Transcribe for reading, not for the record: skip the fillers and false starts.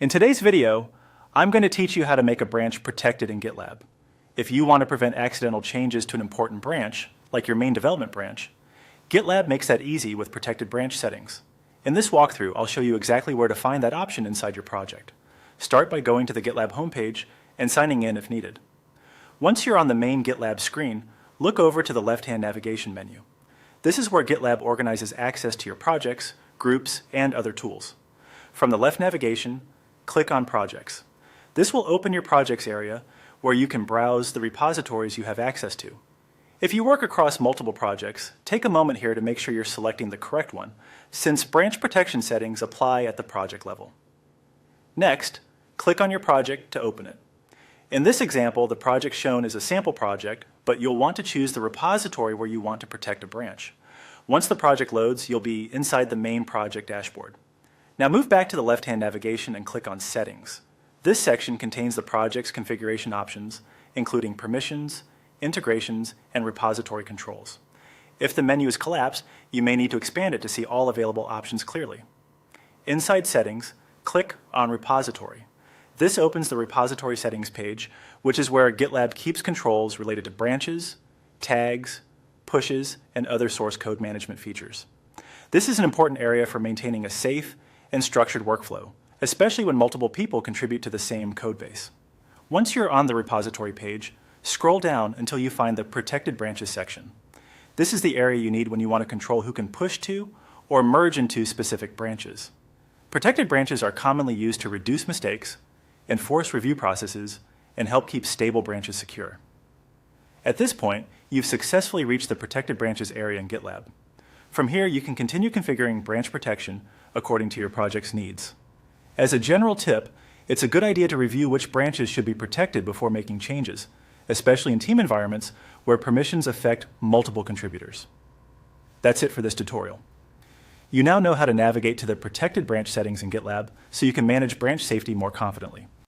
In today's video, I'm going to teach you how to make a branch protected in GitLab. If you want to prevent accidental changes to an important branch, like your main development branch, GitLab makes that easy with protected branch settings. In this walkthrough, I'll show you exactly where to find that option inside your project. Start by going to the GitLab homepage and signing in if needed. Once you're on the main GitLab screen, look over to the left-hand navigation menu. This is where GitLab organizes access to your projects, groups, and other tools. From the left navigation, click on Projects. This will open your Projects area where you can browse the repositories you have access to. If you work across multiple projects, take a moment here to make sure you're selecting the correct one, since branch protection settings apply at the project level. Next, click on your project to open it. In this example, the project shown is a sample project, but you'll want to choose the repository where you want to protect a branch. Once the project loads, you'll be inside the main project dashboard. Now move back to the left-hand navigation and click on Settings. This section contains the project's configuration options, including permissions, integrations, and repository controls. If the menu is collapsed, you may need to expand it to see all available options clearly. Inside Settings, click on Repository. This opens the repository settings page, which is where GitLab keeps controls related to branches, tags, pushes, and other source code management features. This is an important area for maintaining a safe and structured workflow, especially when multiple people contribute to the same codebase. Once you're on the repository page, scroll down until you find the Protected Branches section. This is the area you need when you want to control who can push to or merge into specific branches. Protected branches are commonly used to reduce mistakes, enforce review processes, and help keep stable branches secure. At this point, you've successfully reached the Protected Branches area in GitLab. From here, you can continue configuring branch protection according to your project's needs. As a general tip, it's a good idea to review which branches should be protected before making changes, especially in team environments where permissions affect multiple contributors. That's it for this tutorial. You now know how to navigate to the protected branch settings in GitLab so you can manage branch safety more confidently.